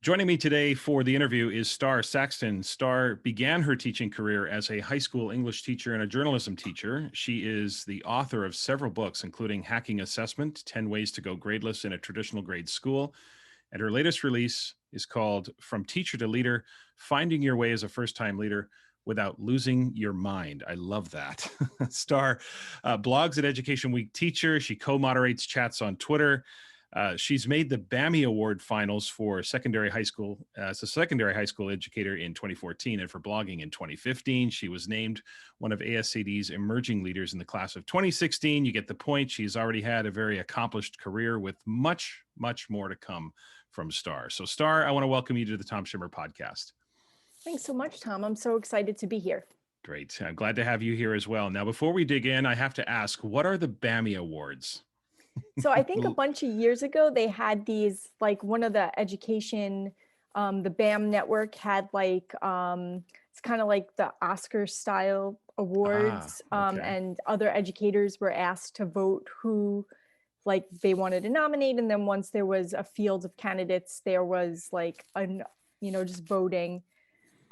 Joining me today for the interview is Starr Sackstein. Starr began her teaching career as a high school English teacher and a journalism teacher. She is the author of several books, including Hacking Assessment, 10 Ways to Go Gradeless in a Traditional Grade School. And her latest release is called From Teacher to Leader, Finding Your Way as a First-Time Leader Without Losing Your Mind. I love that. Starr blogs at Education Week Teacher. She co-moderates chats on Twitter. She's made the Bammy Award finals for secondary high school as a secondary high school educator in 2014 and for blogging in 2015. She was named one of ASCD's emerging leaders in the class of 2016. You get the point. She's already had a very accomplished career with much, much more to come from Starr. So Starr, I want to welcome you to the Tom Schimmer podcast. Thanks so much, Tom. I'm so excited to be here. Great. I'm glad to have you here as well. Now, before we dig in, I have to ask, what are the Bammy Awards? So I think a bunch of years ago, they had these, like one of the education, the BAM network had like, it's kind of like the Oscar style awards, Okay. and other educators were asked to vote who like they wanted to nominate. And then once there was a field of candidates, there was like, just voting.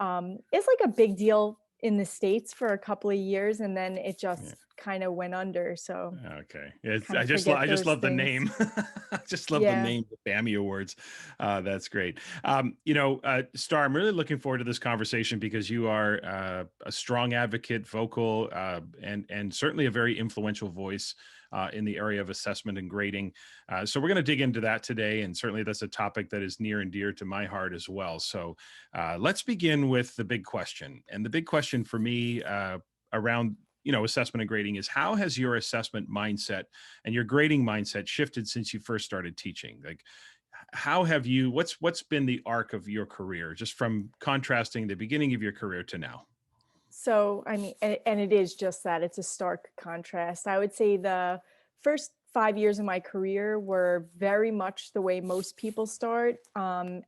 It's like a big deal in the States for a couple of years, and then it just kind of went under. So okay, kind I of just forget I just those love the things. name. I just love the Yeah. name, the Bammy Awards. That's great. Starr, I'm really looking forward to this conversation because you are a strong advocate, vocal, and certainly a very influential voice in the area of assessment and grading. So we're going to dig into that today, and certainly that's a topic that is near and dear to my heart as well. So let's begin with the big question, and the big question for me around assessment and grading is, how has your assessment mindset and your grading mindset shifted since you first started teaching? Like, how have you, what's been the arc of your career, just from contrasting the beginning of your career to now? So, I mean, and it is just that, it's a stark contrast. I would say the first 5 years of my career were very much the way most people start,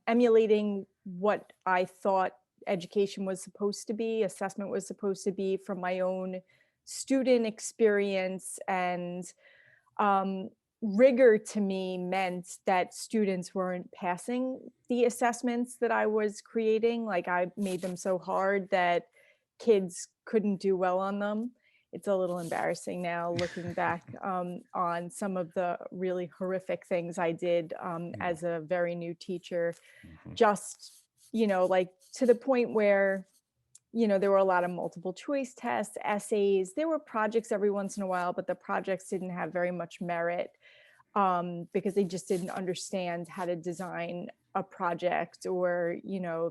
emulating what I thought education was supposed to be, assessment was supposed to be, from my own student experience. And um, rigor to me meant that students weren't passing the assessments that I was creating. Like, I made them so hard that kids couldn't do well on them. It's a little embarrassing now looking back on some of the really horrific things I did Yeah. as a very new teacher. Mhm. Just, like, to the point where there were a lot of multiple choice tests, essays. There were projects every once in a while, but the projects didn't have very much merit because they just didn't understand how to design a project, or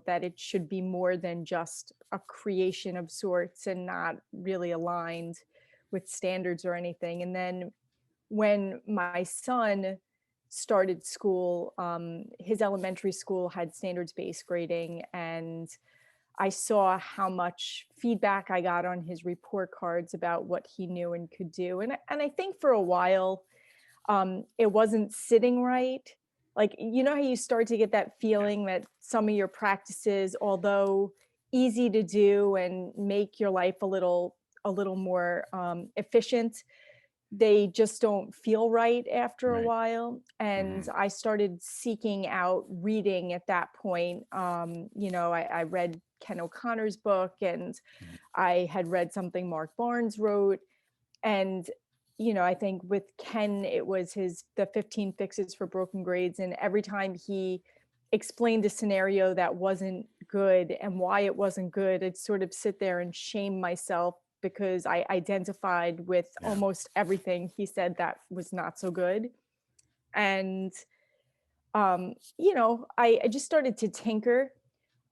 that it should be more than just a creation of sorts and not really aligned with standards or anything. And then when my son started school, his elementary school had standards-based grading, and I saw how much feedback I got on his report cards about what he knew and could do. And I think for a while, it wasn't sitting right. Like, how you start to get that Yeah. feeling that some of your practices, although easy to do and make your life a little more efficient, they just don't feel right after a Right. while. And Mhm. I started seeking out reading at that point. I read Ken O'Connor's book, and Mhm. I had read something Mark Barnes wrote. And I think with Ken, it was the 15 fixes for broken grades. And every time he explained a scenario that wasn't good and why it wasn't good, I'd sort of sit there and shame myself because I identified with Yeah. almost everything he said that was not so good. And I just started to tinker.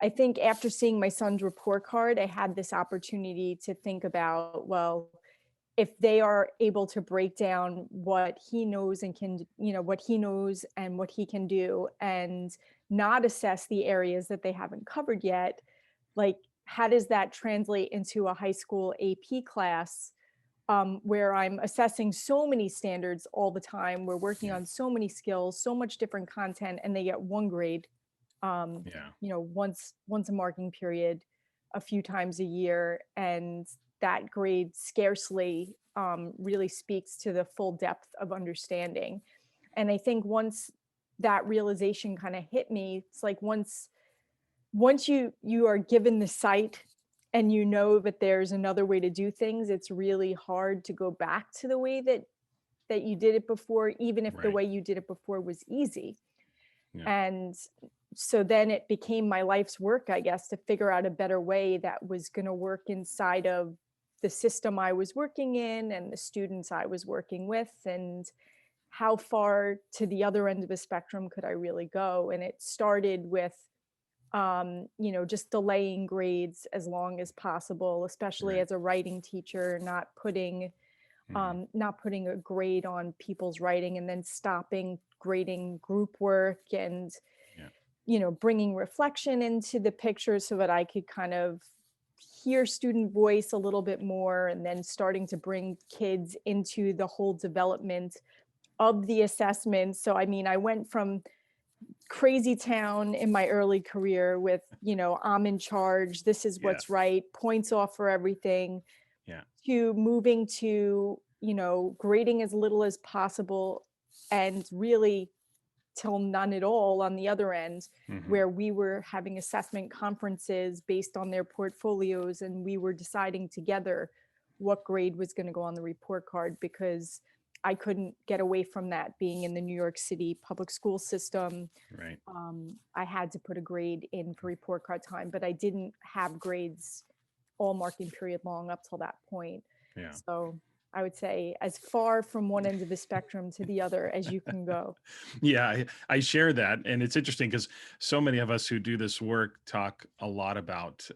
I think after seeing my son's report card, I had this opportunity to think about, well, if they are able to break down what he knows and can, what he knows and what he can do, and not assess the areas that they haven't covered yet, like, how does that translate into a high school AP class, where I'm assessing so many standards all the time? We're working Yeah. on so many skills, so much different content, and they get one grade, Yeah. once a marking period, a few times a year. And that grade scarcely really speaks to the full depth of understanding. And I think once that realization kind of hit me. It's like once you are given the sight and you know that there's another way to do things, it's really hard to go back to the way that you did it before, even if the Right. way you did it before was easy. Yeah. And so then it became my life's work, I guess, to figure out a better way that was going to work inside of the system I was working in and the students I was working with, and how far to the other end of the spectrum could I really go. And it started with just delaying grades as long as possible, especially Right. as a writing teacher, Hmm. not putting a grade on people's writing, and then stopping grading group work, and Yeah. bringing reflection into the picture so that I could kind of hear student voice a little bit more, and then starting to bring kids into the whole development of the assessment. So I mean, I went from crazy town in my early career with, I'm in charge, this is what's Yes. right, points off for everything, Yeah. to moving to, grading as little as possible, and really till none at all on the other end, Hmm. where we were having assessment conferences based on their portfolios, and we were deciding together what grade was going to go on the report card, because I couldn't get away from that being in the New York City public school system. Right. I had to put a grade in for report card time, but I didn't have grades all marking period long up till that point. Yeah. So I would say as far from one end of the spectrum to the other as you can go. Yeah, I share that, and it's interesting because so many of us who do this work talk a lot about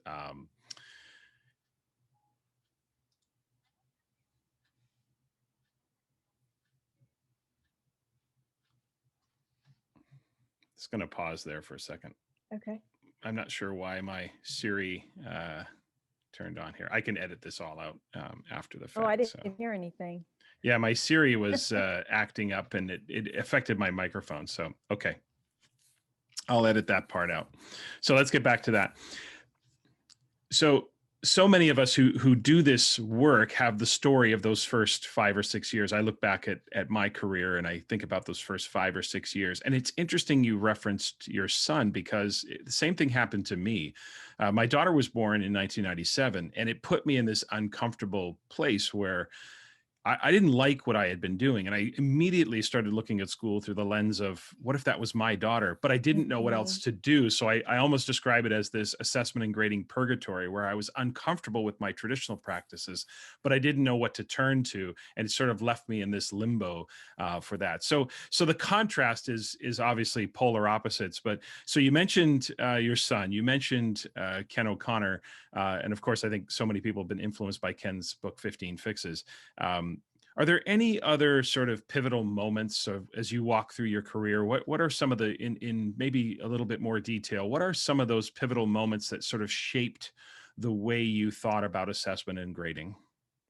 it's going to pause there for a second. Okay. I'm not sure why my Siri turned on here. I can edit this all out after the Oh, I fact. So didn't hear anything. yeah, my Siri was acting up, and it affected my microphone. So okay, I'll edit that part out. So let's get back to that. So many of us who do this work have the story of those first 5 or 6 years. I look back at my career and I think about those first 5 or 6 years. And it's interesting you referenced your son, because the same thing happened to me. My daughter was born in 1997, and it put me in this uncomfortable place where I didn't like what I had been doing. And I immediately started looking at school through the lens of what if that was my daughter, but I didn't know what else Mhm. to do. So I almost describe it as this assessment and grading purgatory, where I was uncomfortable with my traditional practices, but I didn't know what to turn to. And it sort of left me in this limbo for that. So the contrast is obviously polar opposites. But so you mentioned your son, you mentioned Ken O'Connor. And of course, I think so many people have been influenced by Ken's book, 15 Fixes. Are there any other sort of pivotal moments of, as you walk through your career? What are some of the, in maybe a little bit more detail, what are some of those pivotal moments that sort of shaped the way you thought about assessment and grading?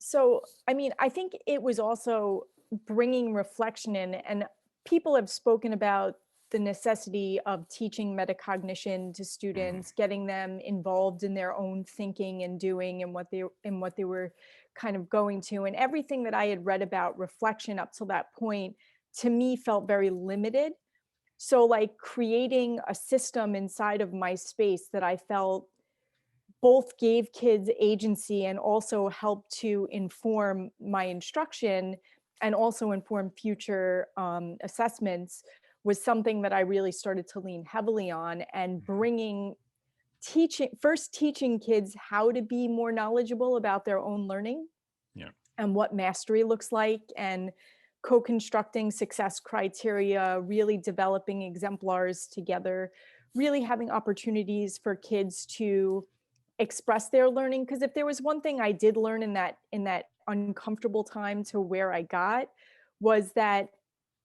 So, I mean, I think it was also bringing reflection in, and people have spoken about the necessity of teaching metacognition to Mhm. students, getting them involved in their own thinking and doing, and what they were kind of going to. And everything that I had read about reflection up till that point, to me, felt very limited. So, like, creating a system inside of my space that I felt both gave kids agency and also helped to inform my instruction, and also inform future assessments, was something that I really started to lean heavily on. And teaching kids how to be more knowledgeable about their own learning Yeah. and what mastery looks like, and co-constructing success criteria, really developing exemplars together, really having opportunities for kids to express their learning. Because if there was one thing I did learn in that uncomfortable time to where I got, was that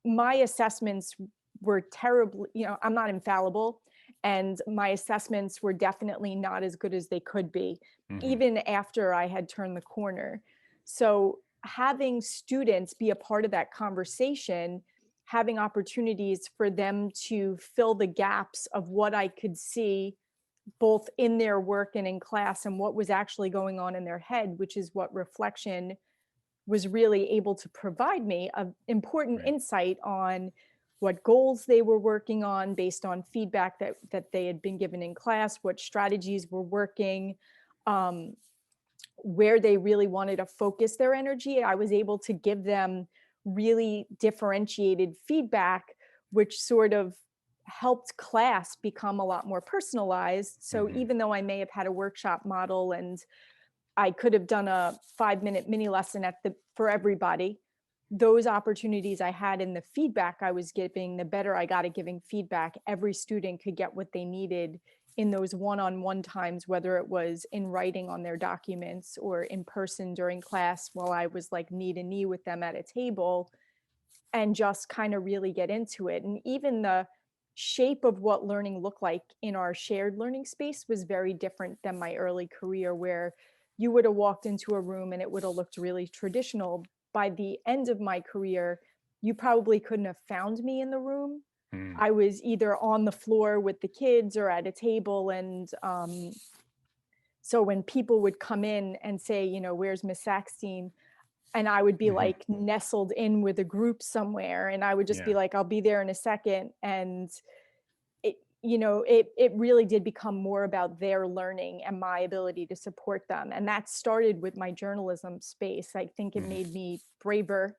my assessments were terribly, I'm not infallible, and my assessments were definitely not as good as they could be, Hmm. even after I had turned the corner. So having students be a part of that conversation, having opportunities for them to fill the gaps of what I could see both in their work and in class, and what was actually going on in their head, which is what reflection was really able to provide me, an important Right. insight on what goals they were working on based on feedback that they had been given in class, what strategies were working, where they really wanted to focus their energy. I was able to give them really differentiated feedback, which sort of helped class become a lot more personalized. So Hmm. even though I may have had a workshop model and I could have done a 5-minute mini lesson for everybody, those opportunities I had in the feedback I was giving, the better I got at giving feedback, every student could get what they needed in those one-on-one times, whether it was in writing on their documents or in person during class while I was like knee to knee with them at a table, and just kind of really get into it. And even the shape of what learning looked like in our shared learning space was very different than my early career, where you would have walked into a room and it would have looked really traditional. By the end of my career, you probably couldn't have found me in the room. Mm. I was either on the floor with the kids or at a table. And so when people would come in and say, you know, where's Miss Sackstein? And I would be Hmm. like nestled in with a group somewhere. And I would just be Yeah. like, I'll be there in a second. And it really did become more about their learning and my ability to support them. And that started with my journalism space. I think it Hmm. made me braver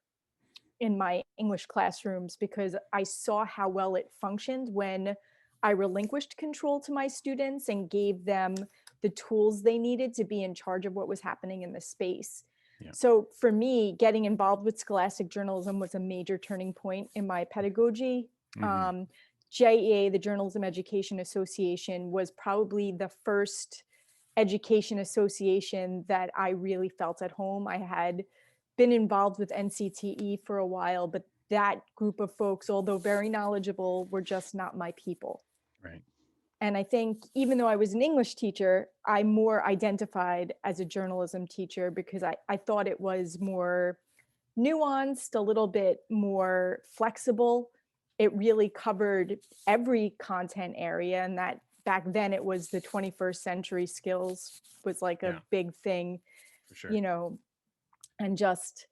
in my English classrooms because I saw how well it functioned when I relinquished control to my students and gave them the tools they needed to be in charge of what was happening in the space. Yeah. So for me, getting involved with scholastic journalism was a major turning point in my pedagogy. Hmm. JEA, the Journalism Education Association, was probably the first education association that I really felt at home. I had been involved with NCTE for a while, but that group of folks, although very knowledgeable, were just not my people. Right. And I think even though I was an English teacher, I more identified as a journalism teacher because I thought it was more nuanced, a little bit more flexible. It really covered every content area. And that back then it was the 21st century skills was like a Yeah. big thing, For sure. you know, and just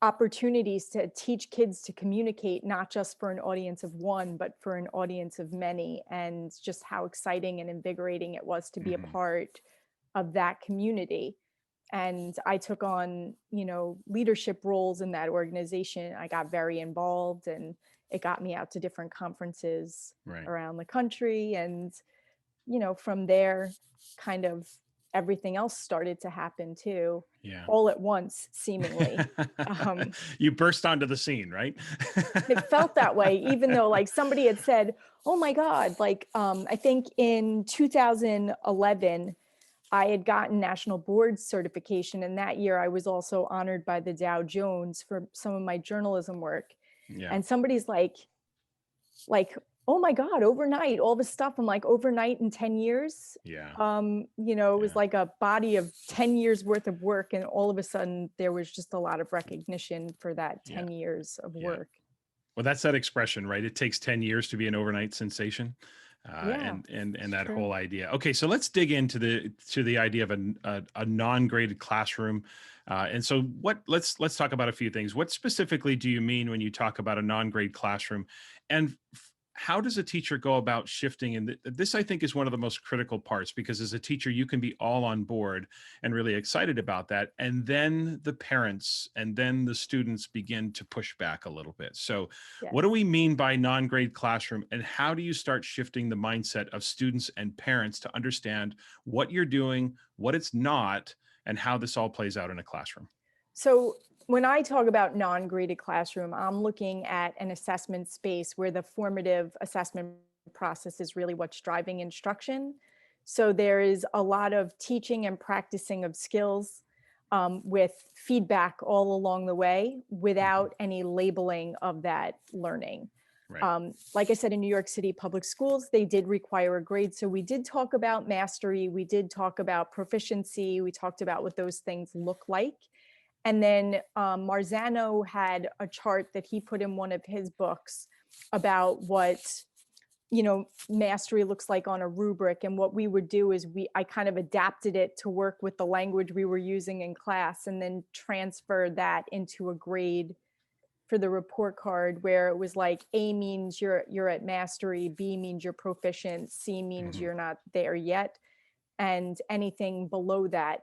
opportunities to teach kids to communicate, not just for an audience of one, but for an audience of many, and just how exciting and invigorating it was to be a Hmm. part of that community. And I took on, leadership roles in that organization. I got very involved and it got me out to different conferences Right. around the country. And, from there, kind of everything else started to happen too, Yeah. all at once, seemingly. Um, You burst onto the scene, right? it felt that way, even though like somebody had said, oh my God, like I think in 2011, I had gotten national board certification. And that year I was also honored by the Dow Jones for some of my journalism work. Yeah. And somebody's like, oh my God, overnight, all this stuff. I'm like, overnight in 10 years. Yeah. It was Yeah. like a body of 10 years worth of work. And all of a sudden there was just a lot of recognition for that Yeah. 10 years of Yeah. work. Well, that's that expression, right? It takes 10 years to be an overnight sensation. Yeah, And it's that true. whole idea. Okay, so let's dig into the idea of a non-graded classroom. And so let's talk about a few things. What specifically do you mean when you talk about a non-grade classroom? And how does a teacher go about shifting? And this, I think, is one of the most critical parts, because as a teacher, you can be all on board and really excited about that. And then the parents and then the students begin to push back a little bit. So what do Yes. we mean by non-grade classroom, and how do you start shifting the mindset of students and parents to understand what you're doing, what it's not, and how this all plays out in a classroom? So when I talk about non-graded classroom, I'm looking at an assessment space where the formative assessment process is really what's driving instruction. So there is a lot of teaching and practicing of skills with feedback all along the way Mhm. without any labeling of that learning. Right. Like I said, in New York City public schools, they did require a grade. So we did talk about mastery, we did talk about proficiency, we talked about what those things look like. And then Marzano had a chart that he put in one of his books about what mastery looks like on a rubric. And what we would do is I kind of adapted it to work with the language we were using in class and then transfer that into a grade for the report card, where it was like A means you're at mastery, B means you're proficient, C means Hmm. you're not there yet, and anything below that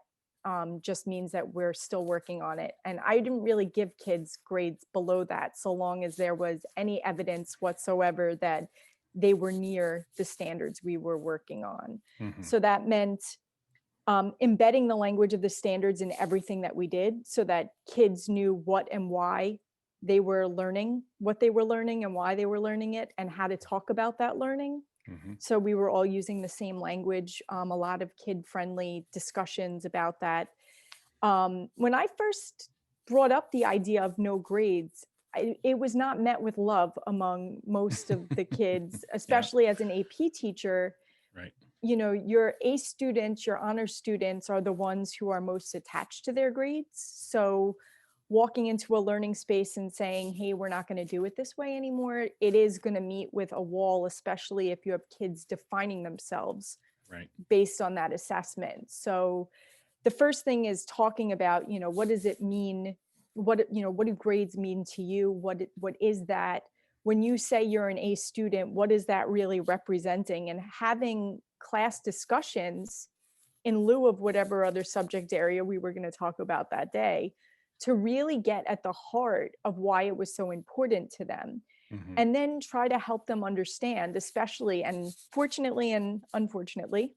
just means that we're still working on it. And I didn't really give kids grades below that, so long as there was any evidence whatsoever that they were near the standards we were working on. Hmm. So that meant embedding the language of the standards in everything that we did, so that kids knew what and why they were learning what they were learning and why they were learning it, and how to talk about that learning. Hmm. So we were all using the same language, a lot of kid-friendly discussions about that. When I first brought up the idea of no grades, it was not met with love among most of the kids, Yeah. especially as an AP teacher. Right. You know, your A students, your honor students are the ones who are most attached to their grades. So walking into a learning space and saying, hey, we're not going to do it this way anymore, it is going to meet with a wall, especially if you have kids defining themselves Right. based on that assessment. So the first thing is talking about, you know, what does it mean? What do grades mean to you? What is that? When you say you're an A student, what is that really representing? And having class discussions in lieu of whatever other subject area we were going to talk about that day, to really get at the heart of why it was so important to them. Hmm. And then try to help them understand, especially, and fortunately and unfortunately,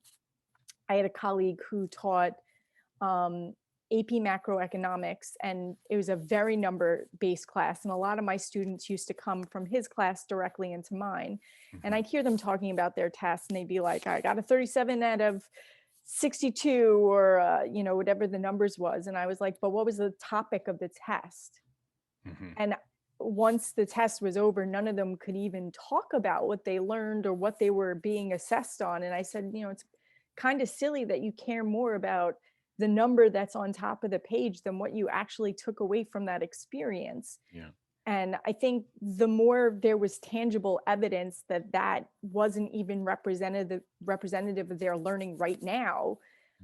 I had a colleague who taught AP macroeconomics, and it was a very number based class. And a lot of my students used to come from his class directly into mine. And Hmm. I'd hear them talking about their tests, and they'd be like, I got a 37 out of 62, or, whatever the numbers was. And I was like, but what was the topic of the test? Hmm. And once the test was over, none of them could even talk about what they learned or what they were being assessed on. And I said, it's kind of silly that you care more about the number that's on top of the page than what you actually took away from that experience. Yeah. And I think the more there was tangible evidence that that wasn't even representative of their learning right now,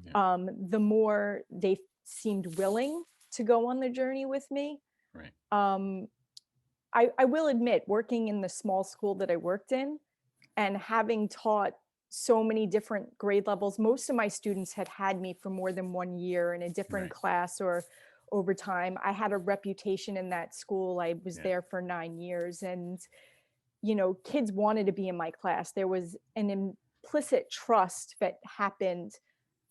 Yeah. the more they seemed willing to go on the journey with me. Right. um, I will admit, working in the small school that I worked in and having taught so many different grade levels, most of my students had had me for more than 1 year in a different Right. class or over time. I had a reputation in that school. I was Yeah. there for 9 years, and kids wanted to be in my class. There was an implicit trust that happened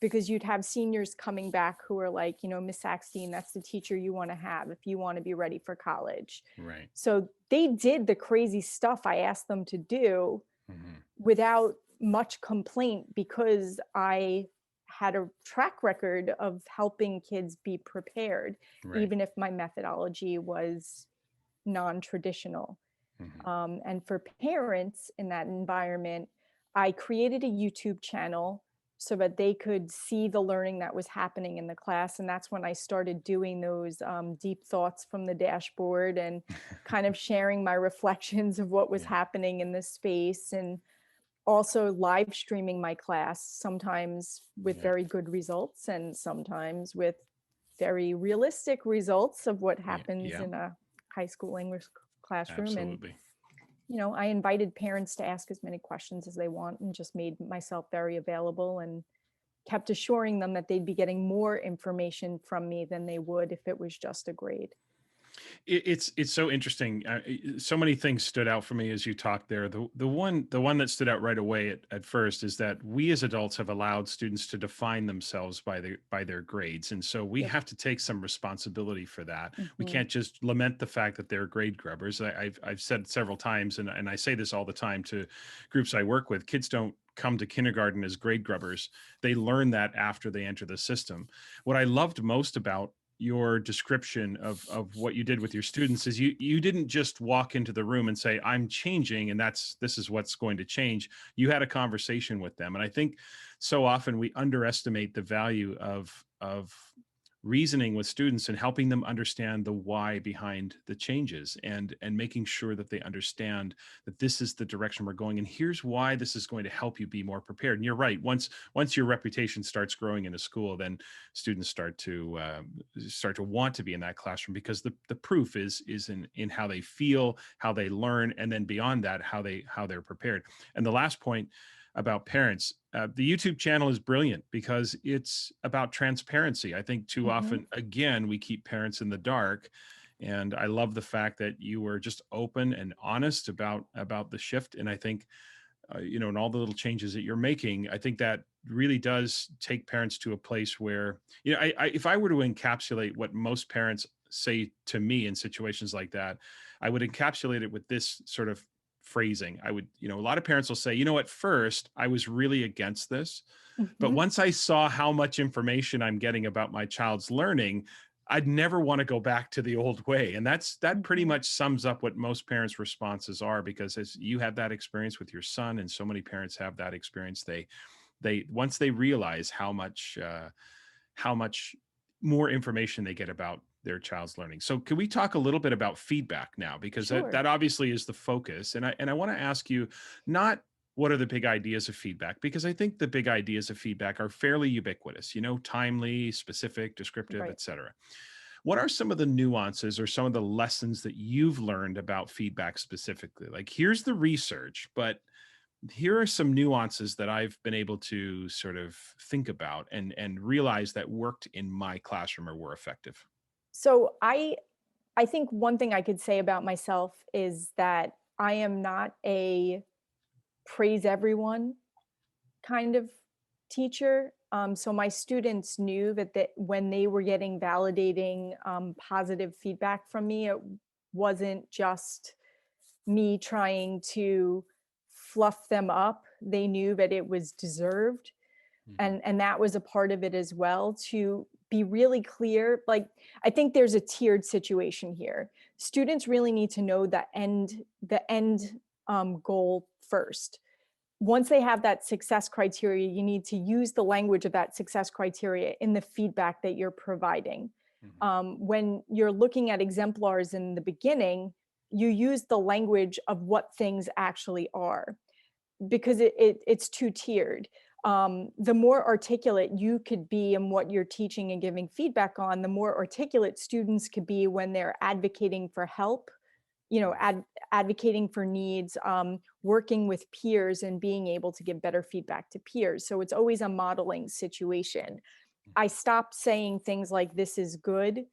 because you'd have seniors coming back who are like, Miss Sackstein, that's the teacher you want to have if you want to be ready for college. Right. So they did the crazy stuff I asked them to do Hmm. without much complaint, because I had a track record of helping kids be prepared, Right. even if my methodology was non-traditional. Hmm. And for parents in that environment, I created a YouTube channel so that they could see the learning that was happening in the class. And that's when I started doing those deep thoughts from the dashboard, and kind of sharing my reflections of what was Yeah. happening in this space, and also live streaming my class, sometimes with Yeah. very good results and sometimes with very realistic results of what Yeah. happens Yeah. in a high school English classroom. And Absolutely. I invited parents to ask as many questions as they want, and just made myself very available, and kept assuring them that they'd be getting more information from me than they would if it was just a grade. It's so interesting. So many things stood out for me as you talked there. The one that stood out right away at first is that we as adults have allowed students to define themselves by their grades, and so we Yep. have to take some responsibility for that. We Hmm. can't just lament the fact that they're grade grubbers. I've said several times, and I say this all the time to groups I work with. Kids don't come to kindergarten as grade grubbers. They learn that after they enter the system. What I loved most about your description of what you did with your students is you didn't just walk into the room and say, I'm changing, and this is what's going to change. You had a conversation with them. And I think so often we underestimate the value of reasoning with students and helping them understand the why behind the changes, and making sure that they understand that this is the direction we're going, and here's why this is going to help you be more prepared. And you're right, once your reputation starts growing in a school, then students start to want to be in that classroom, because the proof is in how they feel, how they learn, and then beyond that, how they're prepared. And the last point about parents, the YouTube channel is brilliant because it's about transparency. I think too Mhm. often, again, we keep parents in the dark. And I love the fact that you were just open and honest about the shift. And I think, and all the little changes that you're making, I think that really does take parents to a place where, if I were to encapsulate what most parents say to me in situations like that, I would encapsulate it with this sort of phrasing. I would, a lot of parents will say, at first I was really against this, but Mhm. once I saw how much information I'm getting about my child's learning, I'd never want to go back to the old way. And that pretty Mhm. much sums up what most parents' responses are, because as you have that experience with your son, and so many parents have that experience, they once they realize how much more information they get about their child's learning. So can we talk a little bit about feedback now? Because that Sure. obviously is the focus. And I want to ask you, not what are the big ideas of feedback, because I think the big ideas of feedback are fairly ubiquitous, timely, specific, descriptive, Right. etc. What are some of the nuances or some of the lessons that you've learned about feedback specifically? Like, here's the research, but here are some nuances that I've been able to sort of think about and realize that worked in my classroom or were effective. So I think one thing I could say about myself is that I am not a praise everyone kind of teacher. So my students knew that when they were getting validating, positive feedback from me, it wasn't just me trying to fluff them up. They knew that it was deserved, Mhm. and that was a part of it as well, to be really clear. Like, I think there's a tiered situation here. Students really need to know the end goal first. Once they have that success criteria, you need to use the language of that success criteria in the feedback that you're providing. Mhm. When you're looking at exemplars in the beginning, you use the language of what things actually are, because it's two tiered. The more articulate you could be in what you're teaching and giving feedback on, the more articulate students could be when they're advocating for help, Mhm. advocating for needs, working with peers and being able to give better feedback to peers. So it's always a modeling situation. I stopped saying things like, this is good.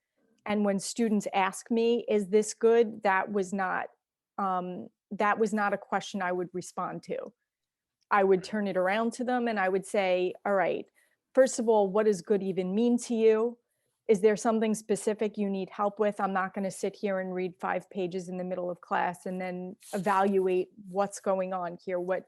And when students ask me, is this good? That was not a question I would respond to. I would Right. turn it around to them and I would say, all right, first of all, what does good even mean to you? Is there something specific you need help with? I'm not going to sit here and read 5 pages in the middle of class and then evaluate what's going on here. What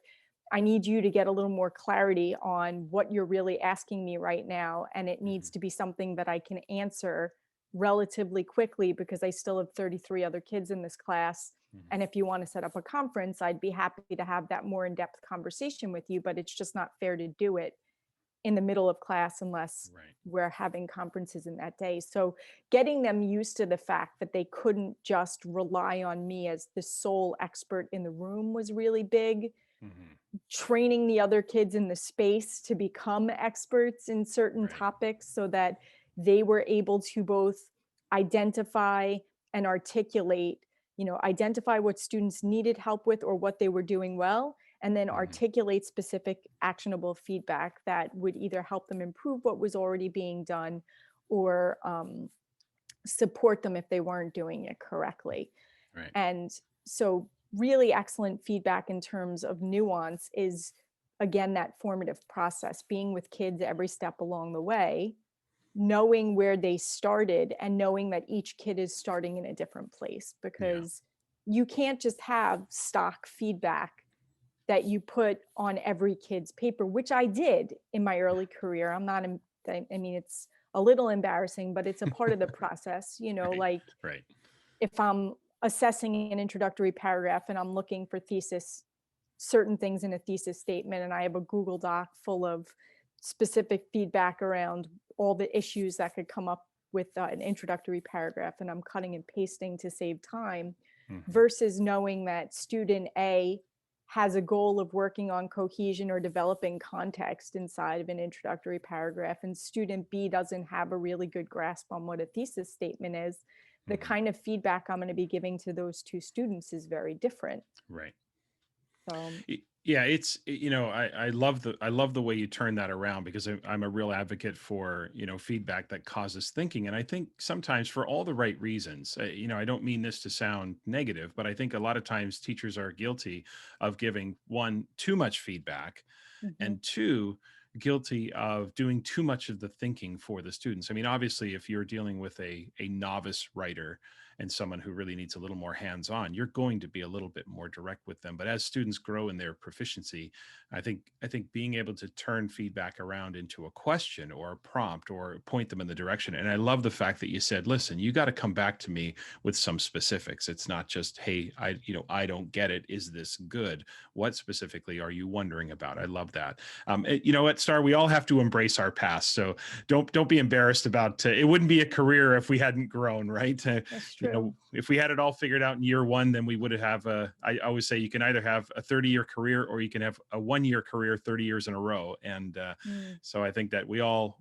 I need you to get a little more clarity on what you're really asking me right now. And it needs Mhm. to be something that I can answer relatively quickly, because I still have 33 other kids in this class. Mhm. And if you want to set up a conference, I'd be happy to have that more in-depth conversation with you, but it's just not fair to do it in the middle of class unless Right. we're having conferences in that day. So getting them used to the fact that they couldn't just rely on me as the sole expert in the room was really big. Mhm. Training the other kids in the space to become experts in certain Right. topics so that they were able to both identify and articulate, identify what students needed help with or what they were doing well, and then Mhm. articulate specific actionable feedback that would either help them improve what was already being done, or support them if they weren't doing it correctly. Right. And so, really excellent feedback in terms of nuance is, again, that formative process, being with kids every step along the way, knowing where they started and knowing that each kid is starting in a different place, Yeah. because you can't just have stock feedback that you put on every kid's paper, which I did in my early career. I'm not, I mean, it's a little embarrassing, but it's a part of the process, Right. like Right. if I'm assessing an introductory paragraph and I'm looking for certain things in a thesis statement, and I have a Google Doc full of specific feedback around all the issues that could come up with an introductory paragraph and I'm cutting and pasting to save time, Mhm. versus knowing that student A has a goal of working on cohesion or developing context inside of an introductory paragraph, and student B doesn't have a really good grasp on what a thesis statement is. The Mhm. kind of feedback I'm going to be giving to those two students is very different. Right. So, Yeah, I love the way you turn that around, because I'm a real advocate for feedback that causes thinking, and I think sometimes for all the right reasons. I don't mean this to sound negative, but I think a lot of times teachers are guilty of giving, one, too much feedback, mhm, and two, guilty of doing too much of the thinking for the students. I mean, obviously, if you're dealing with a novice writer and someone who really needs a little more hands-on, you're going to be a little bit more direct with them. But as students grow in their proficiency, I think being able to turn feedback around into a question or a prompt or point them in the direction. And I love the fact that you said, listen, you got to come back to me with some specifics. It's not just, hey, I don't get it. Is this good? What specifically are you wondering about? I love that. You know what, Starr, we all have to embrace our past. So don't be embarrassed about it. Wouldn't be a career if we hadn't grown, right? that's true. If we had it all figured out in year one, then we would have I always say you can either have a 30-year career or you can have a 1-year career 30 years in a row. And Mm. so I think that we all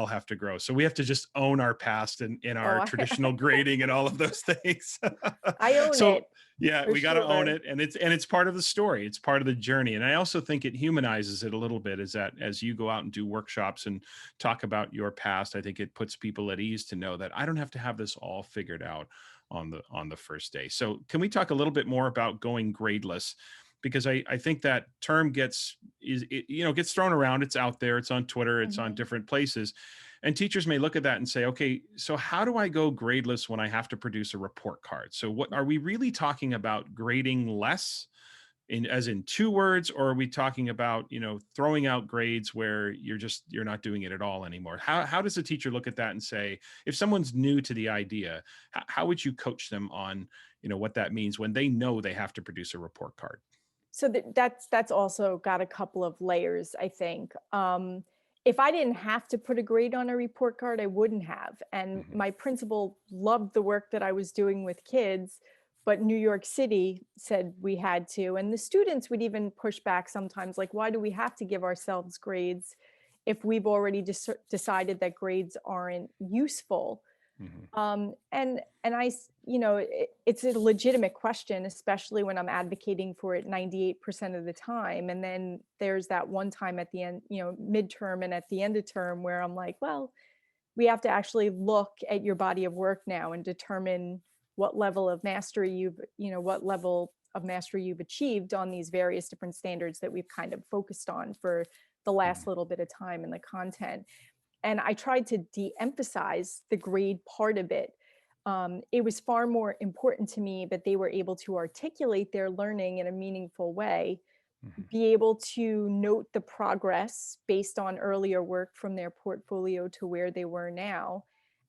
have to grow. So we have to just own our past and in Oh, our traditional grading and all of those things. I own So it yeah, for we got to own sure. it, and it's part of the story. It's part of the journey, and I also think it humanizes it a little bit. Is that as you go out and do workshops and talk about your past, I think it puts people at ease to know that I don't have to have this all figured out on the first day. So can we talk a little bit more about going gradeless? Because I think that term gets thrown around. It's out there. It's on Twitter. It's on Mhm. different places. And teachers may look at that and say, okay, so how do I go gradeless when I have to produce a report card? So what are we really talking about, grading less as in 2 words, or are we talking about, throwing out grades where you're not doing it at all anymore? How does a teacher look at that and say, if someone's new to the idea, how would you coach them on, what that means when they know they have to produce a report card? So that's also got a couple of layers, I think. If I didn't have to put a grade on a report card, I wouldn't have. And Mhm. my principal loved the work that I was doing with kids, but New York City said we had to. And the students would even push back sometimes, like, why do we have to give ourselves grades if we've already decided that grades aren't useful? Mhm. And it's a legitimate question, especially when I'm advocating for it 98% of the time. And then there's that one time at the end, midterm and at the end of term where I'm like, well, we have to actually look at your body of work now and determine what level of mastery you've achieved on these various different standards that we've kind of focused on for the last Mhm. little bit of time in the content. And I tried to de-emphasize the grade part of it. It was far more important to me that they were able to articulate their learning in a meaningful way, Mhm. be able to note the progress based on earlier work from their portfolio to where they were now,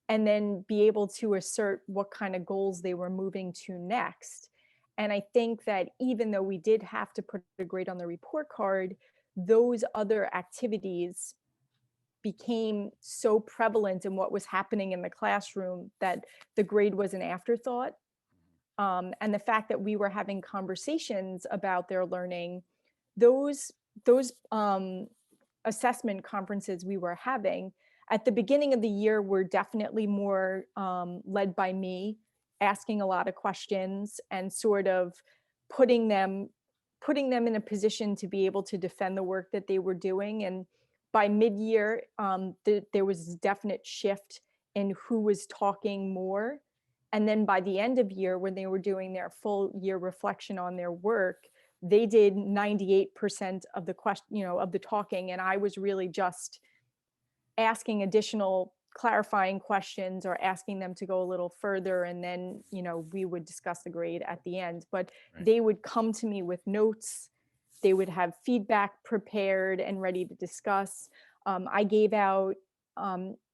and then be able to assert what kind of goals they were moving to next. And I think that even though we did have to put a grade on the report card, those other activities became so prevalent in what was happening in the classroom that the grade was an afterthought. And the fact that we were having conversations about their learning, those assessment conferences we were having at the beginning of the year were definitely more led by me, asking a lot of questions and sort of putting them putting them in a position to be able to defend the work that they were doing. And by mid-year, there was a definite shift in who was talking more. And then by the end of year, when they were doing their full year reflection on their work, they did 98% of the of the talking. And I was really just asking additional clarifying questions or asking them to go a little further. And then, we would discuss the grade at the end. But Right. they would come to me with notes. They would have feedback prepared and ready to discuss. I gave out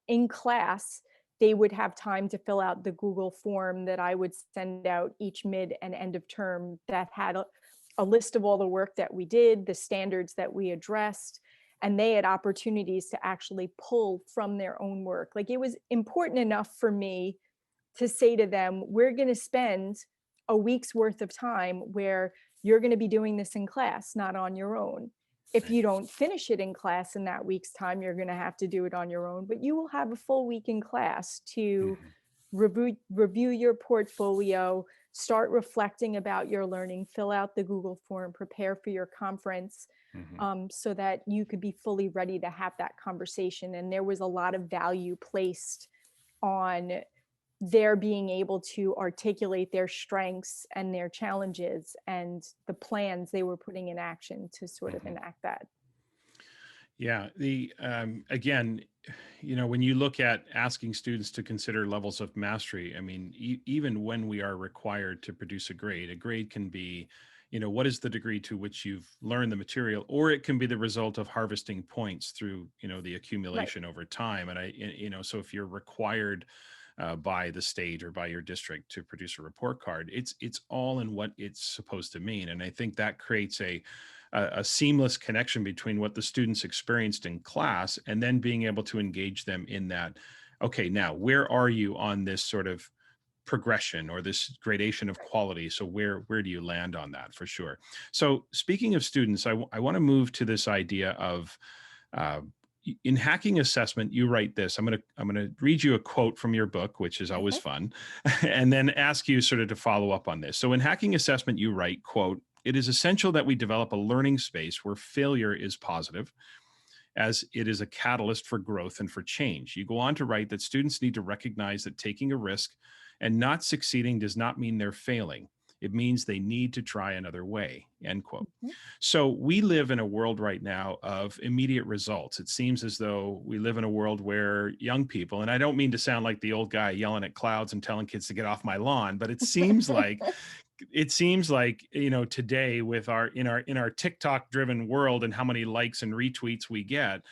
in class, they would have time to fill out the Google form that I would send out each mid and end of term that had a list of all the work that we did, the standards that we addressed. and they had opportunities to actually pull from their own work. Like, it was important enough for me to say to them, we're going to spend a week's worth of time where you're going to be doing this in class, not on your own. If Right. you don't finish it in class in that week's time, you're going to have to do it on your own, but you will have a full week in class to Mhm. review your portfolio, start reflecting about your learning, fill out the Google form, prepare for your conference, Mhm. so that you could be fully ready to have that conversation. And there was a lot of value placed on their being able to articulate their strengths and their challenges and the plans they were putting in action to sort of Mhm. enact that. Yeah, the again, when you look at asking students to consider levels of mastery, I mean, even when we are required to produce a grade can be, what is the degree to which you've learned the material, or it can be the result of harvesting points through, the Right. accumulation over time. And so if you're required by the state or by your district to produce a report card, it's all in what it's supposed to mean. And I think that creates a seamless connection between what the students experienced in class and then being able to engage them in that. Okay, now where are you on this sort of progression or this gradation of quality? So where do you land on that, for sure? So speaking of students, I want to move to this idea of uh, in hacking assessment. You write this. I'm gonna read you a quote from your book, which is always Okay. fun, and then ask you sort of to follow up on this. So in hacking assessment, you write, quote, "It is essential that we develop a learning space where failure is positive, as it is a catalyst for growth and for change." You go on to write that students need to recognize that taking a risk and not succeeding does not mean they're failing. It means they need to try another way, end quote. Mhm. So we live in a world right now of immediate results. It seems as though we live in a world where young people, and I don't mean to sound like the old guy yelling at clouds and telling kids to get off my lawn, but it seems like today, with our TikTok driven world and how many likes and retweets we get,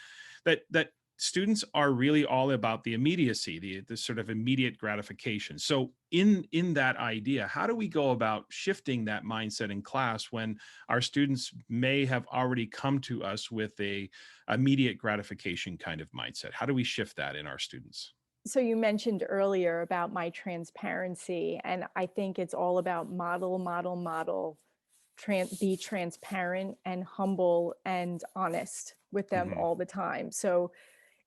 that students are really all about the immediacy, the sort of immediate gratification. So in that idea, how do we go about shifting that mindset in class when our students may have already come to us with a immediate gratification kind of mindset? How do we shift that in our students? So you mentioned earlier about my transparency, and I think it's all about model, model, model. Be transparent and humble and honest with them Hmm. all the time. So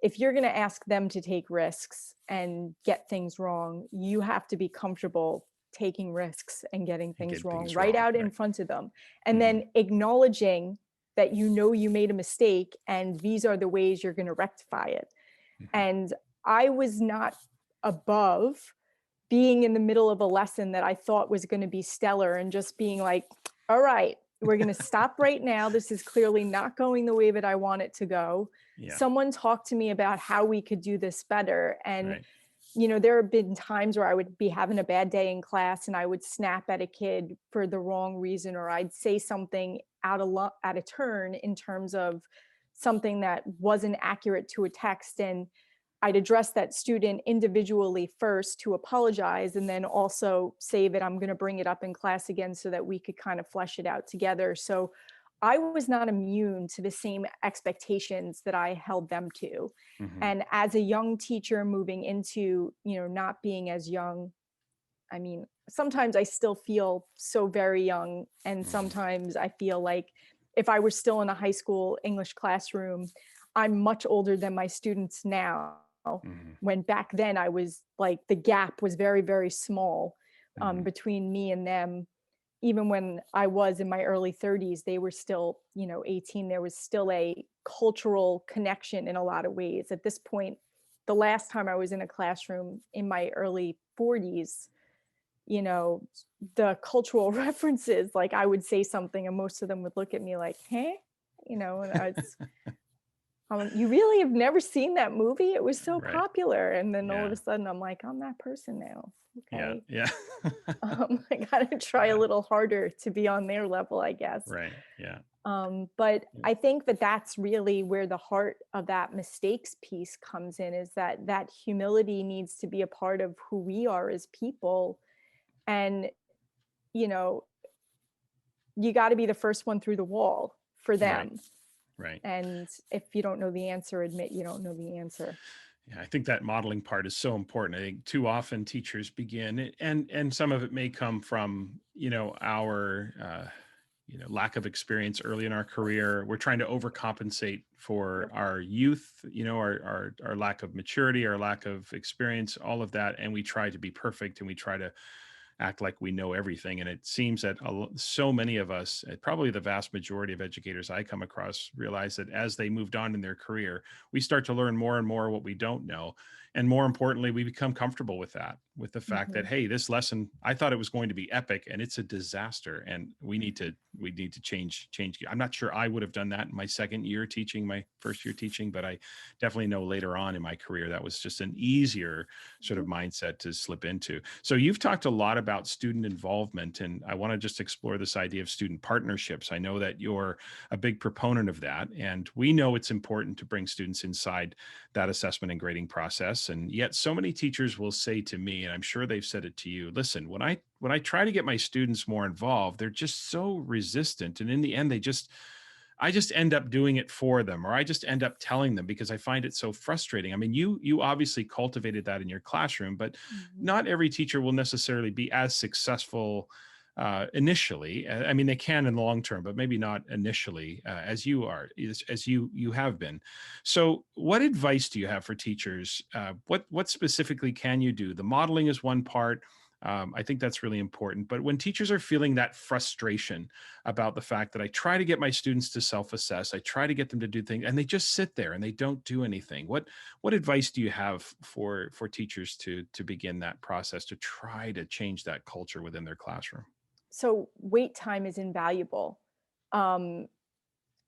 if you're going to ask them to take risks and get things wrong, you have to be comfortable taking risks and getting And things get wrong things right wrong, out in right? front of them. And Hmm. then acknowledging that you made a mistake and these are the ways you're going to rectify it. Hmm. And I was not above being in the middle of a lesson that I thought was going to be stellar and just being like, all right, we're going to stop right now. This is clearly not going the way that I want it to go. Yeah, Someone talk to me about how we could do this better. And, right. there have been times where I would be having a bad day in class and I would snap at a kid for the wrong reason, or I'd say something out of turn in terms of something that wasn't accurate to a text. And I'd address that student individually first to apologize, and then also say that I'm going to bring it up in class again so that we could kind of flesh it out together. So I was not immune to the same expectations that I held them to. Hmm. And as a young teacher moving into, not being as young, I mean, sometimes I still feel so very young. And Hmm. sometimes I feel like if I were still in a high school English classroom, I'm much older than my students now. Hmm. When back then I was like, the gap was very, very small Hmm. between me and them. Even when I was in my early 30s, they were still, 18. There was still a cultural connection in a lot of ways. At this point, the last time I was in a classroom in my early 40s, you know, the cultural references, like I would say something and most of them would look at me like, hey, and I was, you really have never seen that movie? It was so Right. popular. And then all of Yeah. a sudden I'm like, I'm that person now. Yeah. Okay. Yeah. I gotta try a Yeah. little harder to be on their level, I guess. Right. Yeah. But Yeah. I think that that's really where the heart of that mistakes piece comes in, is that humility needs to be a part of who we are as people. And, you know, you got to be the first one through the wall for Right. them. Right. And if you don't know the answer, admit you don't know the answer. Yeah, I think that modeling part is so important. I think too often teachers begin, and some of it may come from, our lack of experience early in our career. We're trying to overcompensate for Yep. our youth, our lack of maturity, our lack of experience, all of that, and we try to be perfect, and we try to act like we know everything. And it seems that so many of us, probably the vast majority of educators I come across, realize that as they moved on in their career, we start to learn more and more what we don't know. And more importantly, we become comfortable with that, with the fact that, Mhm. hey, this lesson, I thought it was going to be epic and it's a disaster. And we need to change. I'm not sure I would have done that in my second year teaching, my first year teaching, but I definitely know later on in my career that was just an easier sort of Mhm. mindset to slip into. So you've talked a lot about student involvement, and I want to just explore this idea of student partnerships. I know that you're a big proponent of that, and we know it's important to bring students inside that assessment and grading process. And yet so many teachers will say to me, and I'm sure they've said it to you, listen, when I try to get my students more involved, they're just so resistant. And in the end, I just end up doing it for them, or I just end up telling them because I find it so frustrating. I mean, you obviously cultivated that in your classroom, but Mhm. not every teacher will necessarily be as successful initially. I mean, they can in the long term, but maybe not initially as you are, as you have been. So, what advice do you have for teachers? What specifically can you do? The modeling is one part. I think that's really important. But when teachers are feeling that frustration about the fact that I try to get my students to self-assess, I try to get them to do things, and they just sit there and they don't do anything. What advice do you have for teachers to begin that process to try to change that culture within their classroom? So wait time is invaluable. Um,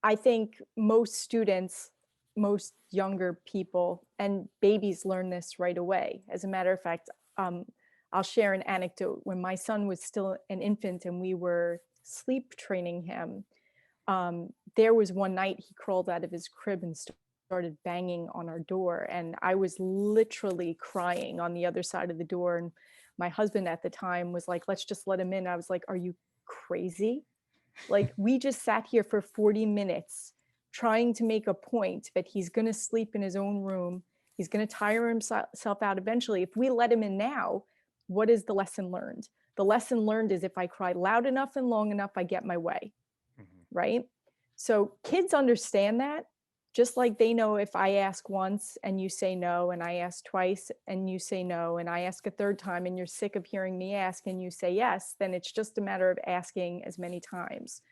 I think most students, most younger people, and babies learn this right away. As a matter of fact, um, I'll share an anecdote. When my son was still an infant and we were sleep training him, there was one night he crawled out of his crib and started banging on our door. And I was literally crying on the other side of the door. And my husband at the time was like, let's just let him in. I was like, are you crazy? Like, we just sat here for 40 minutes trying to make a point that he's going to sleep in his own room. He's going to tire himself out eventually. If we let him in now, what is the lesson learned? The lesson learned is if I cry loud enough and long enough, I get my way, Mhm. right? So kids understand that, just like they know if I ask once and you say no, and I ask twice and you say no, and I ask a third time and you're sick of hearing me ask and you say yes, then it's just a matter of asking as many times.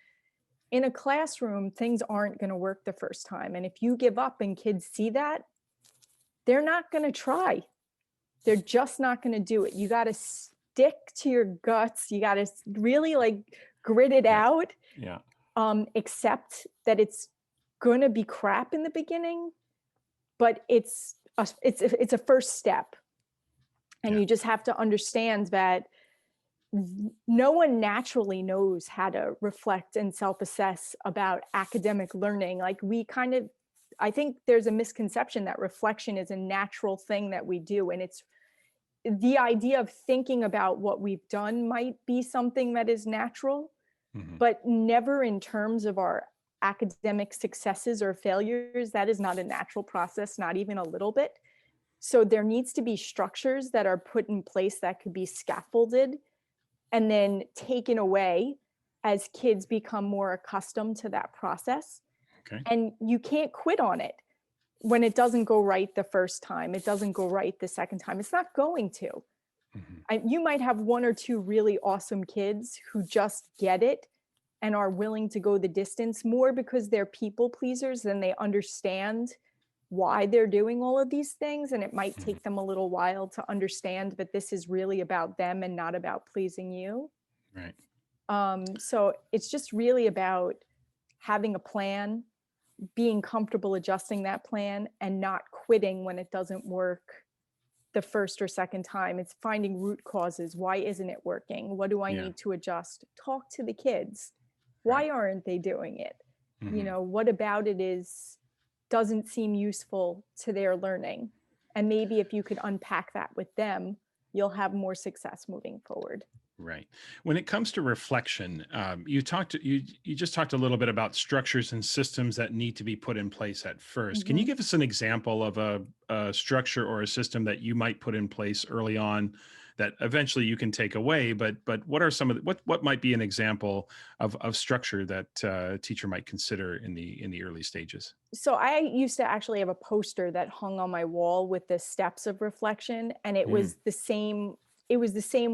In a classroom, things aren't going to work the first time. And if you give up and kids see that, they're not going to try. They're just not going to do it. You got to stick to your guts. You got to really like grit it Yeah. out, Yeah. accept that it's going to be crap in the beginning, but it's a first step. And Yeah. you just have to understand that no one naturally knows how to reflect and self-assess about academic learning. Like we kind of, I think there's a misconception that reflection is a natural thing that we do. And it's the idea of thinking about what we've done might be something that is natural, Mhm. but never in terms of our academic successes or failures. That is not a natural process, not even a little bit. So there needs to be structures that are put in place that could be scaffolded and then taken away as kids become more accustomed to that process. Okay. And you can't quit on it when it doesn't go right the first time. It doesn't go right the second time. It's not going to. Mhm. You might have one or two really awesome kids who just get it and are willing to go the distance more because they're people pleasers than they understand why they're doing all of these things. And it might Mhm. take them a little while to understand that this is really about them and not about pleasing you. Right. So it's just really about having a plan, being comfortable adjusting that plan, and not quitting when it doesn't work the first or second time. It's finding root causes. Why isn't it working? What do I Yeah. need to adjust? Talk to the kids. Right. Why aren't they doing it? Mhm. What about it is doesn't seem useful to their learning? And maybe if you could unpack that with them, you'll have more success moving forward. Right. When it comes to reflection, you just talked a little bit about structures and systems that need to be put in place at first. Can you Mhm. give us an example of a structure or a system that you might put in place early on that eventually you can take away? But what are some of what might be an example of structure that a teacher might consider in the early stages? So I used to actually have a poster that hung on my wall with the steps of reflection, and Mm, it was the same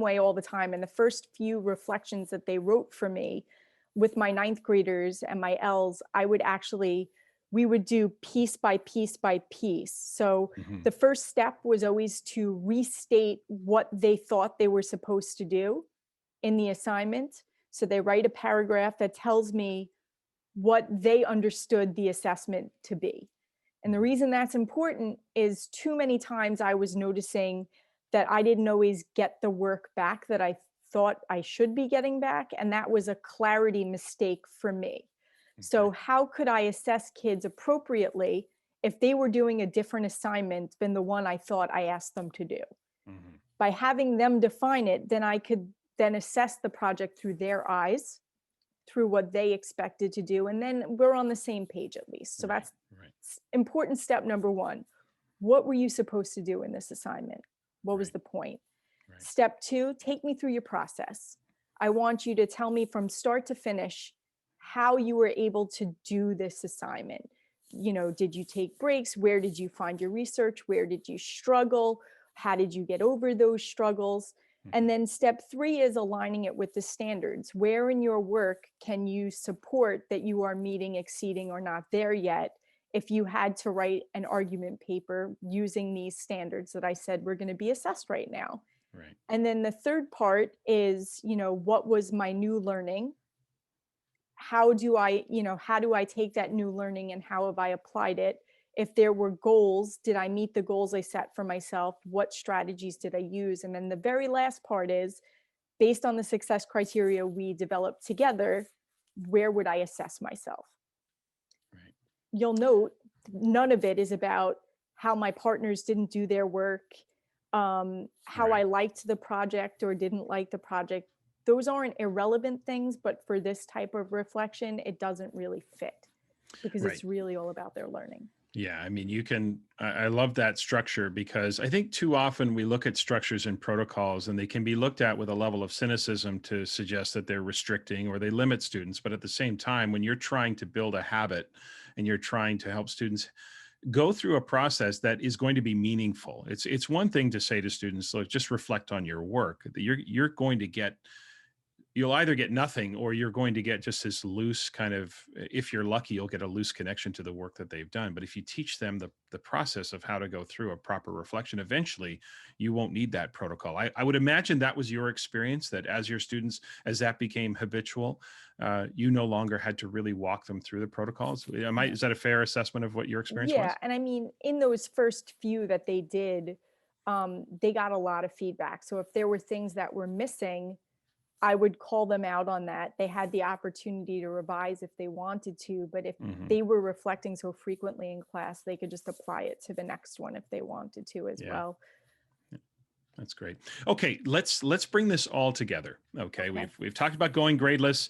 way all the time. And the first few reflections that they wrote for me with my ninth graders and my L's, we would do piece by piece by piece. So mhm, the first step was always to restate what they thought they were supposed to do in the assignment. So they write a paragraph that tells me what they understood the assessment to be. And the mhm, reason that's important is too many times I was noticing that I didn't always get the work back that I thought I should be getting back. And that was a clarity mistake for me. okay. So, how could I assess kids appropriately if they were doing a different assignment than the one I thought I asked them to do? Mhm, By having them define it, then I could then assess the project through their eyes, through what they expected to do, and then we're on the same page at least. So right. that's Right. important step number 1. What were you supposed to do in this assignment? What was Right. the point? Right. Step 2, take me through your process. I want you to tell me from start to finish how you were able to do this assignment. Did you take breaks? Where did you find your research? Where did you struggle? How did you get over those struggles? And Mhm, then step 3 is aligning it with the standards. Where in your work can you support that you are meeting, exceeding, or not there yet? If you had to write an argument paper using these standards that I said we're going to be assessed right now. right. And then the third part is, what was my new learning? How do I take that new learning and how have I applied it? If there were goals, did I meet the goals I set for myself? What strategies did I use? And then the very last part is, based on the success criteria we developed together, where would I assess myself? Right. You'll note none of it is about how my partners didn't do their work, how I Right. liked the project or didn't like the project. Those aren't irrelevant things, but for this type of reflection, it doesn't really fit because Right. it's really all about their learning. Yeah, I mean, I love that structure because I think too often we look at structures and protocols and they can be looked at with a level of cynicism to suggest that they're restricting or they limit students. But at the same time, when you're trying to build a habit and you're trying to help students go through a process that is going to be meaningful, it's one thing to say to students, look, just reflect on your work. You're going to get you'll either get nothing or you're going to get just this loose kind of, if you're lucky you'll get a loose connection to the work that they've done. But if you teach them the process of how to go through a proper reflection, eventually you won't need that protocol. I would imagine that was your experience, that as your students, as that became habitual, you no longer had to really walk them through the protocols. Yeah. Is that a fair assessment of what your experience Yeah. was? And I mean, in those first few that they did, they got a lot of feedback. So if there were things that were missing, I would call them out on that. They had the opportunity to revise if they wanted to, but if Hmm. they were reflecting so frequently in class, they could just apply it to the next one if they wanted to as Yeah. well. That's great. Okay, let's bring this all together. Okay, Okay. we've talked about going gradeless.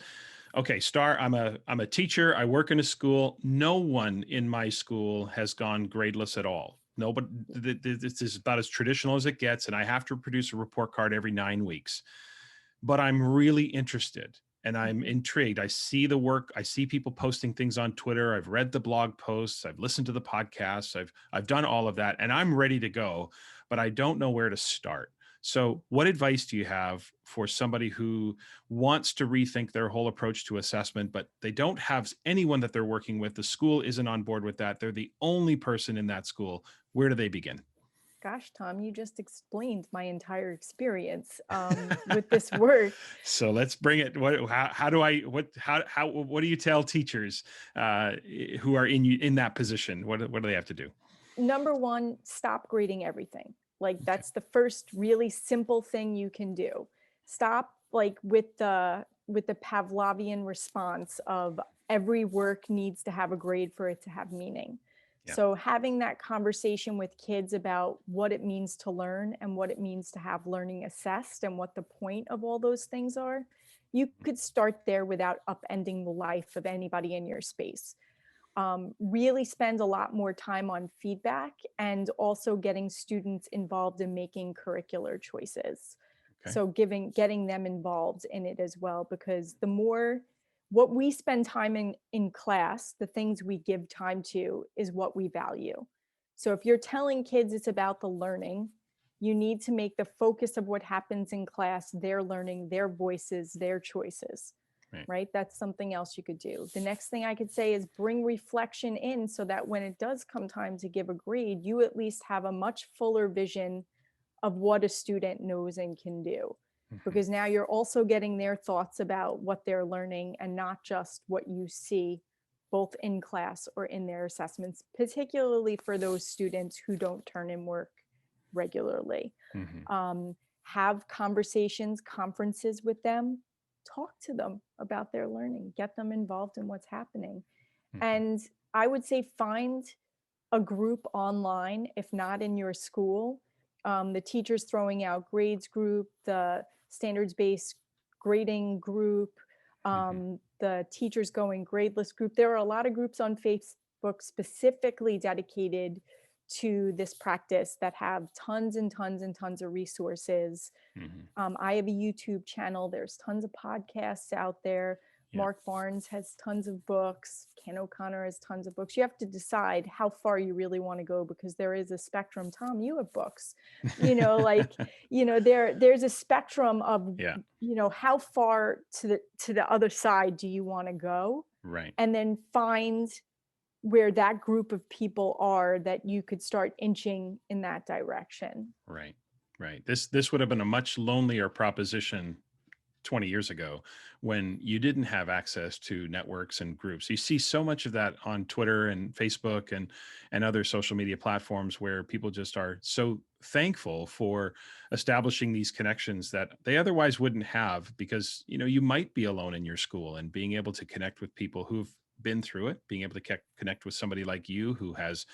Okay, Starr, I'm a teacher. I work in a school. No one in my school has gone gradeless at all. No, but this is about as traditional as it gets, and I have to produce a report card every 9 weeks. But I'm really interested and I'm Mhm. intrigued. I see the work. I see people posting things on Twitter. I've read the blog posts. I've listened to the podcasts. I've done all of that, and I'm ready to go, but I don't know where to start. So, what advice do you have for somebody who wants to rethink their whole approach to assessment, but they don't have anyone that they're working with? The school isn't on board with that. They're the only person in that school. Where do they begin? Gosh, Tom, you just explained my entire experience with this work. So let's bring it. How do I, what do you tell teachers who are in that position? What do they have to do? Number one, stop grading everything. Like Okay. that's the first really simple thing you can do. Stop like with the Pavlovian response of every work needs to have a grade for it to have meaning. Yeah. So having that conversation with kids about what it means to learn and what it means to have learning assessed and what the point of all those things are, you could start there without upending the life of anybody in your space. Really spend a lot more time on feedback and also getting students involved in making curricular choices. Okay. So getting them involved in it as well, because the more what we spend time in class, the things we give time to is what we value. So if you're telling kids it's about the learning, you need to make the focus of what happens in class their learning, their voices, their choices. Right? That's something else you could do. The next thing I could say is bring reflection in so that when it does come time to give a grade, you at least have a much fuller vision of what a student knows and can do. Because now you're also getting their thoughts about what they're learning and not just what you see both in class or in their assessments, particularly for those students who don't turn in work regularly. Have conversations, conferences with them, talk to them about their learning, get them involved in what's happening. And I would say find a group online, if not in your school. The teachers throwing out grades group, the standards-based grading group, the teachers going gradeless group. There are a lot of groups on Facebook specifically dedicated to this practice that have tons and tons and tons of resources. I have a YouTube channel. There's tons of podcasts out there. Yeah. Mark Barnes has tons of books. Ken O'Connor has tons of books. You have to decide how far you really want to go, because there is a spectrum. Tom, you have books, there's a spectrum of, Yeah. How far to the other side do you want to go? Right. And then find where that group of people are that you could start inching in that direction. Right. This would have been a much lonelier proposition 20 years ago, when you didn't have access to networks and groups. You see so much of that on Twitter and Facebook and other social media platforms, where people just are so thankful for establishing these connections that they otherwise wouldn't have, because you might be alone in your school, and being able to connect with people who've been through it, being able to connect with somebody like you who has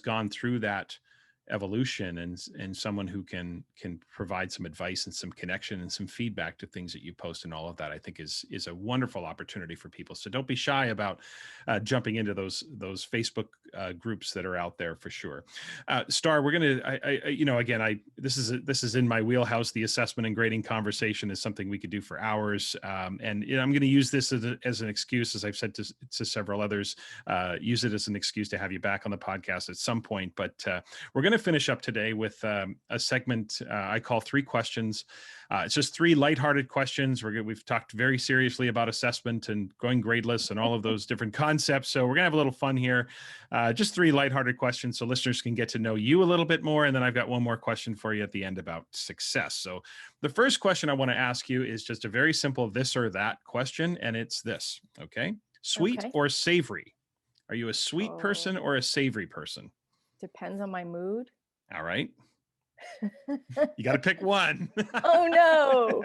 gone through that evolution, and someone who can provide some advice and some connection and some feedback to things that you post, and all of that, I think is a wonderful opportunity for people. So don't be shy about jumping into those Facebook groups that are out there, for sure. Starr, we're gonna this is in my wheelhouse. The assessment and grading conversation is something we could do for hours, and I'm going to use this as an excuse, as I've said to several others, use it as an excuse to have you back on the podcast at some point. But we're going to finish up today with a segment I call 3 questions. It's just 3 lighthearted questions. We've talked very seriously about assessment and going gradeless and all of those different concepts. So we're going to have a little fun here. Just 3 lighthearted questions so listeners can get to know you a little bit more. And then I've got one more question for you at the end about success. So the first question I want to ask you is just a very simple this or that question. And it's this, okay? Sweet or savory? Are you a sweet person or a savory person? Depends on my mood. All right. You got to pick one. Oh no.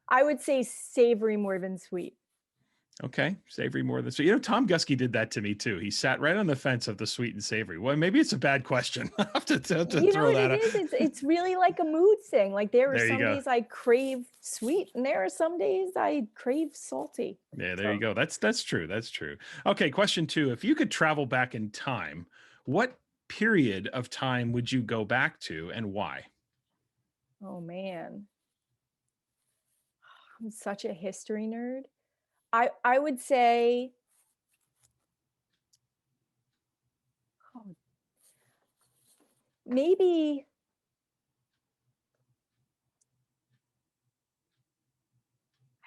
I would say savory more than sweet. Okay, savory more than sweet. Tom Gusky did that to me too. He sat right on the fence of the sweet and savory. Well, maybe it's a bad question. I'll have to throw that out. It's really like a mood thing. Like there are some go. days I crave sweet, and there are some days I crave salty. Yeah, there you go. That's true. That's true. Okay, question 2. If you could travel back in time, what period of time would you go back to, and why? Oh man, I'm such a history nerd. I would say, maybe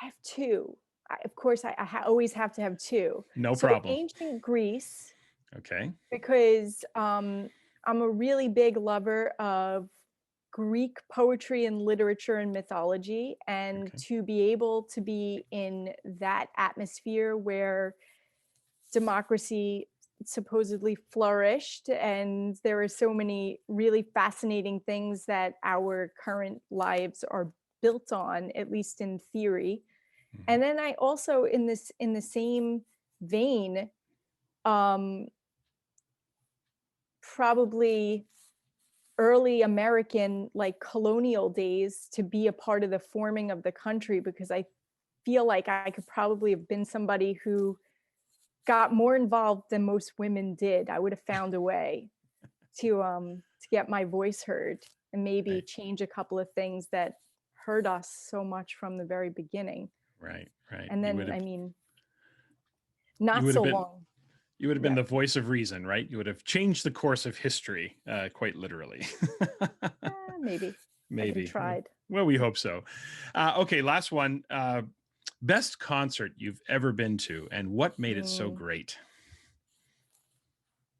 I have 2. Of course, I always have to have 2. No So problem. ancient Greece. Okay. Because I'm a really big lover of Greek poetry and literature and mythology, and to be able to be in that atmosphere where democracy supposedly flourished, and there are so many really fascinating things that our current lives are built on, at least in theory. And then I also, in the same vein, probably early American, like colonial days, to be a part of the forming of the country, because I feel like I could probably have been somebody who got more involved than most women did. I would have found a way to get my voice heard and maybe Right. change a couple of things that hurt us so much from the very beginning. Right. Right. And You would then, have I mean, you not would have so been long. you would have been Yeah, the voice of reason, right? You would have changed the course of history, quite literally. maybe I could have Maybe. tried. Well, we hope so. Okay, last one. Best concert you've ever been to, and what made it so Mm, great?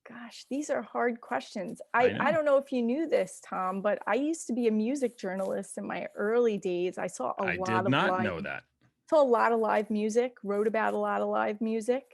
gosh, these are hard questions. I I know. don't know if you knew this, Tom, but I used to be a music journalist in my early days. I I did not know that. saw a lot of live music, wrote about a lot of live music.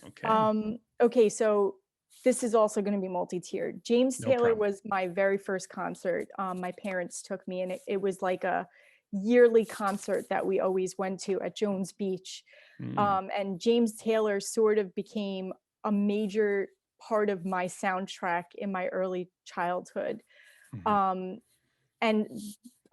Okay, Okay, so this is also going to be multi-tiered. James no Taylor problem. was my very first concert. My parents took me, and it was like a yearly concert that we always went to at Jones Beach. Mm, And James Taylor sort of became a major part of my soundtrack in my early childhood. mhm. Um, and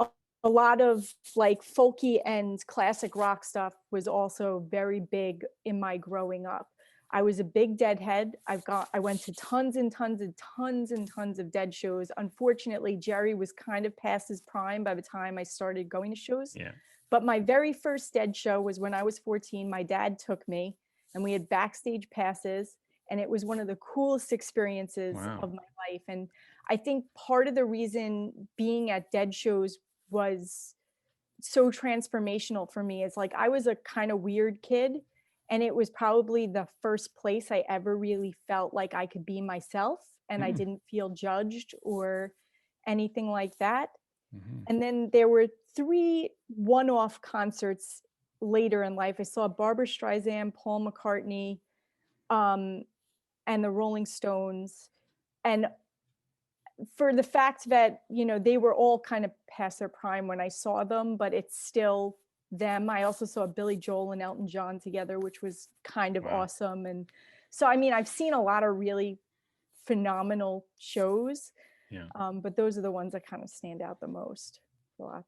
a, a lot of like folky and classic rock stuff was also very big in my growing up. I was a big Deadhead. I went to tons and tons and tons and tons of Dead shows. Unfortunately, Jerry was kind of past his prime by the time I started going to shows. Yeah. But my very first Dead show was when I was 14. My dad took me, and we had backstage passes, and it was one of the coolest experiences Wow. of my life. And I think part of the reason being at Dead shows was so transformational for me is like I was a kind of weird kid, and it was probably the first place I ever really felt like I could be myself and I Mm, didn't feel judged or anything like that. mhm. And then there were 3 one-off concerts later in life. I saw Barbara Streisand, Paul McCartney, um, and the Rolling Stones. And for the fact that, they were all kind of past their prime when I saw them, but it's still them. I also saw Billy Joel and Elton John together, which was kind of Wow. awesome. And so, I mean, I've seen a lot of really phenomenal shows, Yeah. but those are the ones that kind of stand out the most. Lots.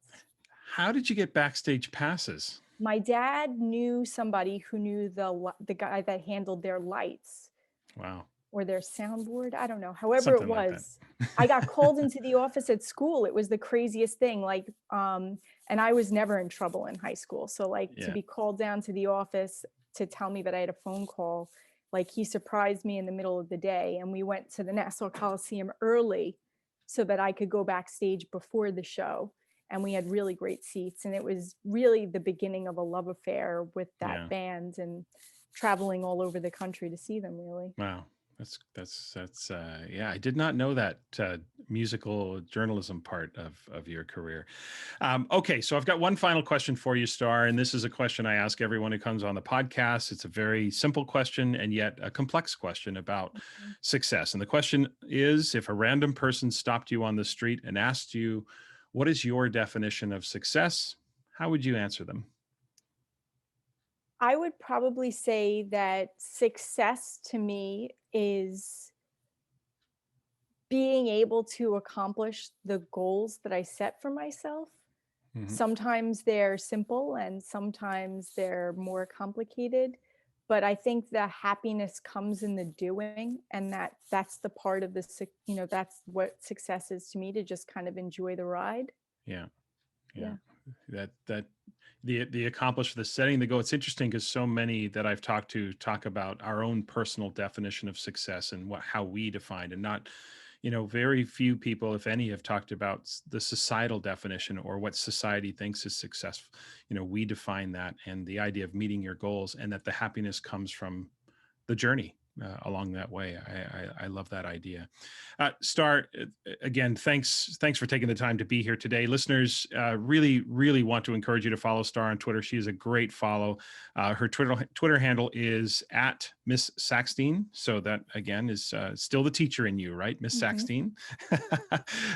How did you get backstage passes? My dad knew somebody who knew the guy that handled their lights Wow. or their soundboard. I don't know. However it Something like that. was, I got called into the office at school. It was the craziest thing. Like, and I was never in trouble in high school. So like to Yeah. be called down to the office to tell me that I had a phone call, like he surprised me in the middle of the day, and we went to the Nassau Coliseum early so that I could go backstage before the show. And we had really great seats. And it was really the beginning of a love affair with that Yeah. band and traveling all over the country to see them, really. Wow. That's yeah, I did not know that musical journalism part of your career. Okay, so I've got one final question for you, Starr, and this is a question I ask everyone who comes on the podcast. It's a very simple question and yet a complex question about Mhm. success. And the question is, if a random person stopped you on the street and asked you, what is your definition of success? How would you answer them? I would probably say that success to me is being able to accomplish the goals that I set for myself. Hmm. Sometimes they're simple and sometimes they're more complicated, but I think the happiness comes in the doing, and that's the part of that's what success is to me, to just kind of enjoy the ride. Yeah, yeah. Yeah. That the accomplish the setting the goal. It's interesting because so many that I've talked to talk about our own personal definition of success and how we define, and not, very few people, if any, have talked about the societal definition or what society thinks is success. We define that, and the idea of meeting your goals, and that the happiness comes from the journey along that way. I love that idea. Starr, again, thanks for taking the time to be here today. Listeners, really want to encourage you to follow Starr on Twitter. She is a great follow. Her Twitter handle is at Miss Sackstein. So that again is still the teacher in you, right, Miss Hmm. Sackstein?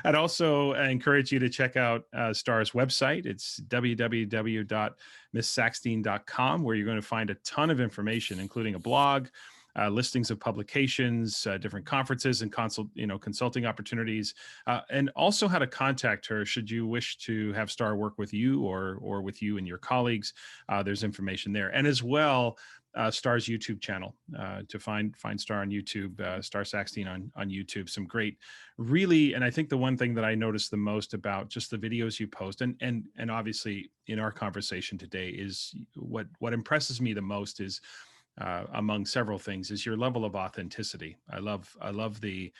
I'd also encourage you to check out Starr's website. It's www.misssackstein.com, where you're going to find a ton of information, including a blog, listings of publications, different conferences and consulting opportunities, and also how to contact her should you wish to have Starr work with you or with you and your colleagues. There's information there, and as well, Starr's YouTube channel, to find Starr on YouTube, Starr Sackstein on YouTube. Some great, really, and I think the one thing that I noticed the most about just the videos you post, and obviously in our conversation today, is what impresses me the most is, among several things, is your level of authenticity. I love the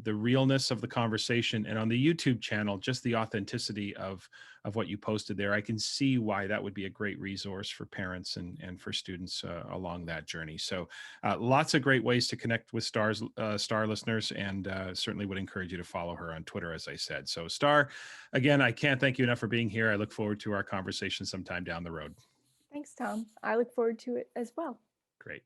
realness of the conversation, and on the YouTube channel, just the authenticity of what you posted there. I can see why that would be a great resource for parents and for students along that journey. So lots of great ways to connect with Starr listeners, and certainly would encourage you to follow her on Twitter, as I said. So Starr, again, I can't thank you enough for being here. I look forward to our conversation sometime down the road. Thanks, Tom. I look forward to it as well. Great.